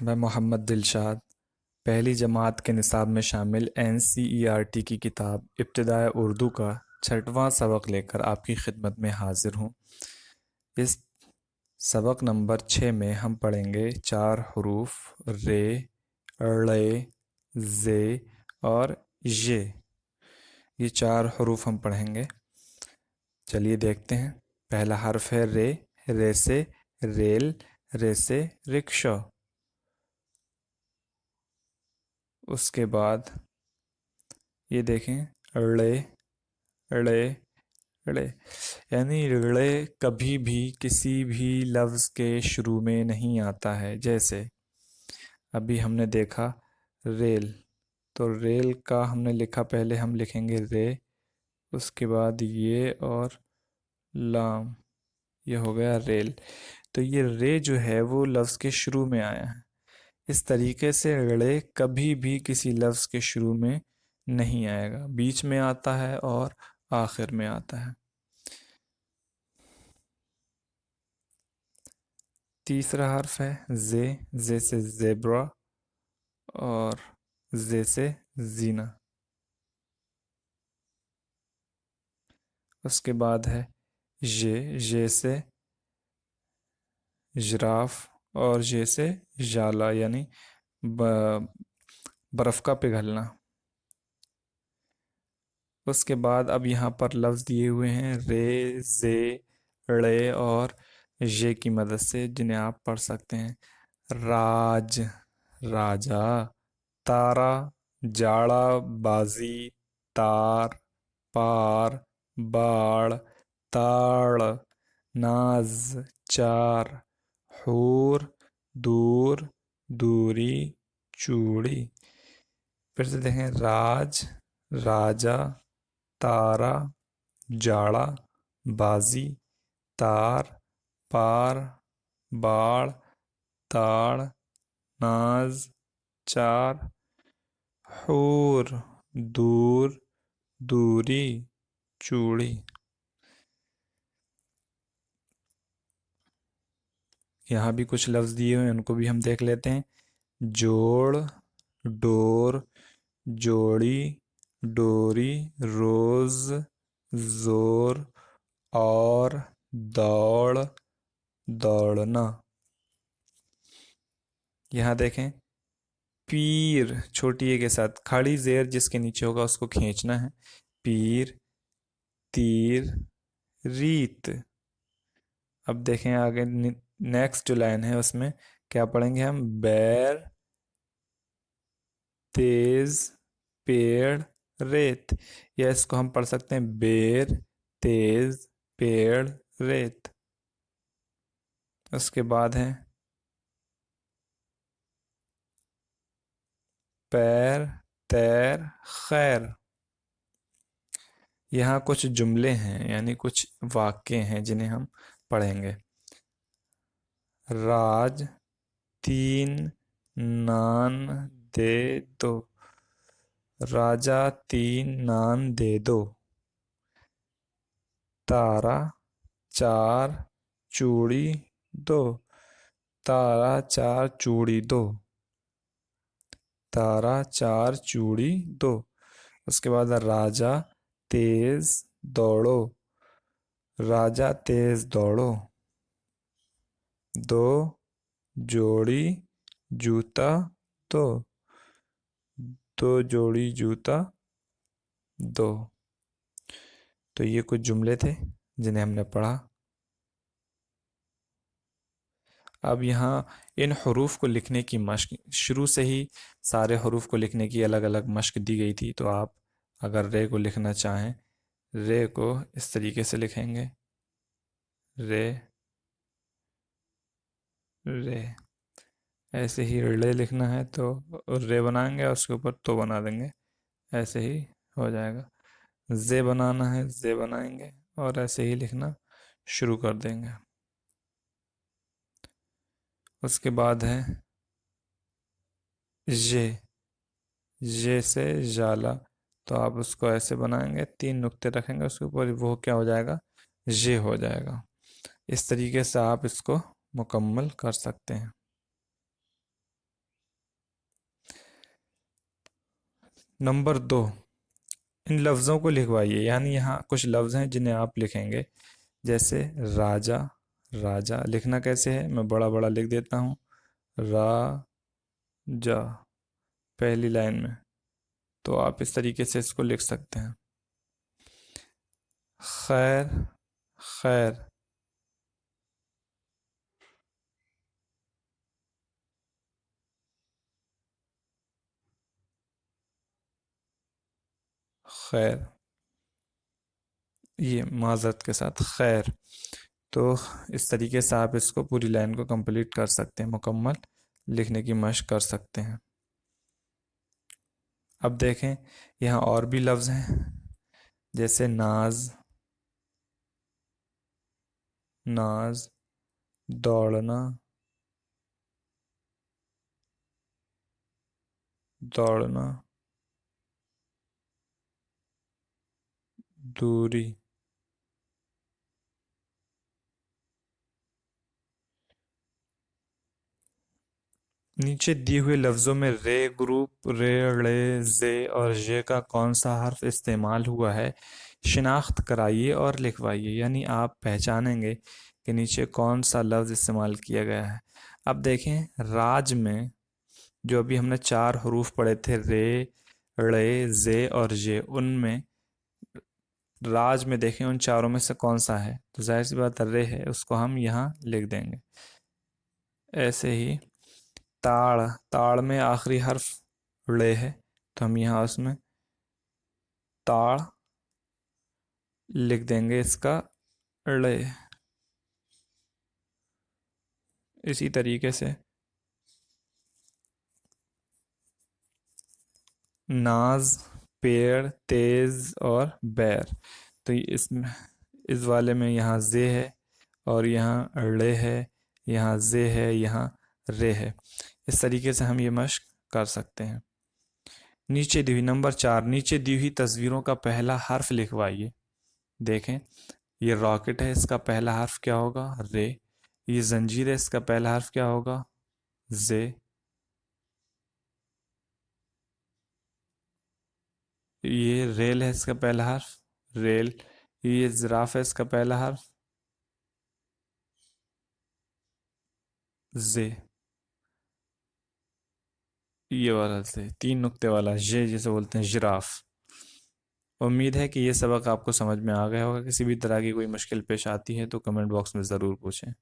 मैं मोहम्मद दिलशाद पहली जमात के निसाब में शामिल NCERT की किताब इब्तिदाए उर्दू का छठवां सबक लेकर आपकी खिदमत में हाजिर हूँ। इस सबक नंबर 6 में हम पढ़ेंगे 4 हरूफ रे, ड़े, ज़े और ये। ये 4 हरूफ हम पढ़ेंगे। चलिए देखते हैं। पहला हर्फ है रे। रे से रेल, रे से रिक्शा। उसके बाद ये देखें ड़े, ड़े, ड़े, यानी ड़े कभी भी किसी भी लफ्ज़ के शुरू में नहीं आता है। जैसे अभी हमने देखा रेल, तो रेल का हमने लिखा, पहले हम लिखेंगे रे, उसके बाद ये और लाम, ये हो गया रेल। तो ये रे जो है वो लफ्ज़ के शुरू में आया है। इस तरीके से ड़े कभी भी किसी लफ्ज़ के शुरू में नहीं आएगा, बीच में आता है और आखिर में आता है। तीसरा हर्फ है जे। जे से ज़ेब्रा और जे से जीना। उसके बाद है जे से जिराफ और जे से जाला, यानी बर्फ़ का पिघलना। उसके बाद अब यहाँ पर लफ्ज़ दिए हुए हैं रे, जे, ड़े और ये की मदद से, जिन्हें आप पढ़ सकते हैं। राज, राजा। तारा, जाड़ा, बाजी। तार, पार, बाड़, ताड़। नाज, चार। हूर, दूर, दूरी, चूड़ी। फिर से देखें राज, राजा, तारा, जाड़ा, बाजी, तार, पार, बाड़, ताड़, नाज, चार। हूर, दूर, दूरी, चूड़ी। यहाँ भी कुछ लफ्ज़ दिए हुए हैं, उनको भी हम देख लेते हैं। जोड़, डोर, जोड़ी, डोरी, रोज़, जोर और दौड़, दौड़ना। यहाँ देखें पीर, छोटी ए के साथ खड़ी जेर जिसके नीचे होगा उसको खींचना है। पीर, तीर, रीत। अब देखें आगे नेक्स्ट जो लाइन है उसमें क्या पढ़ेंगे हम। बैर, तेज, पेड़, रेत। या इसको हम पढ़ सकते हैं बेर, तेज, पेड़, रेत। उसके बाद है पैर, तैर, खैर। यहाँ कुछ जुमले हैं, यानी कुछ वाक्य हैं जिन्हें हम पढ़ेंगे। राज, तीन नान दे दो। राजा, तीन नान दे दो। तारा, चार चूड़ी दो। तारा, चार चूड़ी दो। तारा, चार चूड़ी दो। उसके बाद राजा, तेज दौड़ो। राजा, तेज दौड़ो। दो जोड़ी जूता दो। दो जोड़ी जूता दो। तो ये कुछ जुमले थे जिन्हें हमने पढ़ा। अब यहाँ इन हरूफ को लिखने की मश्क, शुरू से ही सारे हरूफ को लिखने की अलग अलग मश्क दी गई थी। तो आप अगर रे को लिखना चाहें, रे को इस तरीके से लिखेंगे। रे, रे। ऐसे ही रे लिखना है तो रे बनाएंगे और उसके ऊपर तो बना देंगे, ऐसे ही हो जाएगा। जे बनाना है, जे बनाएंगे और ऐसे ही लिखना शुरू कर देंगे। उसके बाद है जे से जाला। तो आप उसको ऐसे बनाएंगे, तीन नुक्ते रखेंगे उसके ऊपर, वो क्या हो जाएगा, ये हो जाएगा। इस तरीके से आप इसको मुकम्मल कर सकते हैं। नंबर 2, इन लफ्ज़ों को लिखवाइए। यानी यहाँ कुछ लफ्ज़ हैं जिन्हें आप लिखेंगे, जैसे राजा। राजा लिखना कैसे है, मैं बड़ा बड़ा लिख देता हूँ, राजा, पहली लाइन में। तो आप इस तरीके से इसको लिख सकते हैं। खैर, खैर, खैर, ये माज़रत के साथ खैर। तो इस तरीके से आप इसको पूरी लाइन को कंप्लीट कर सकते हैं, मुकम्मल लिखने की मशक कर सकते हैं। अब देखें, यहाँ और भी लफ्ज़ हैं, जैसे नाज, नाज, दौड़ना, दौड़ना, दूरी। नीचे दिए हुए लफ्ज़ों में रे ग्रुप, रे, ड़े, जे और जे का कौन सा हर्फ इस्तेमाल हुआ है, शिनाख्त कराइए और लिखवाइए। यानी आप पहचानेंगे कि नीचे कौन सा लफ्ज़ इस्तेमाल किया गया है। अब देखें, राज में जो अभी हमने 4 हरूफ पढ़े थे, रे, ड़े, जे और जे, उनमें राज में देखें उन चारों में से कौन सा है, तो जाहिर सी बात रे है, उसको हम यहाँ लिख देंगे। ऐसे ही ताड़, ताड़ में आखिरी हर्फ ड़े है, तो हम यहाँ उसमें ताड़ लिख देंगे, इसका ड़े। इसी तरीके से नाज, पेड़, तेज और बैर, तो इसमें इस वाले में यहाँ जे है और यहाँ ड़े है, यहाँ जे है, यहाँ रे है। इस तरीके से हम ये मश्क कर सकते हैं। नीचे दी हुई नंबर 4, नीचे दी हुई तस्वीरों का पहला हर्फ लिखवाइए। देखें, ये रॉकेट है, इसका पहला हर्फ क्या होगा, रे। ये जंजीर है, इसका पहला हर्फ क्या होगा, जे। ये रेल है, इसका पहला हर्फ रेल। ये जिराफ है, इसका पहला हर्फ जे। ये वाला से 3 नुक्ते वाला जे, जिसे बोलते हैं जिराफ। उम्मीद है कि ये सबक आपको समझ में आ गया होगा। किसी भी तरह की कोई मुश्किल पेश आती है तो कमेंट बॉक्स में ज़रूर पूछें।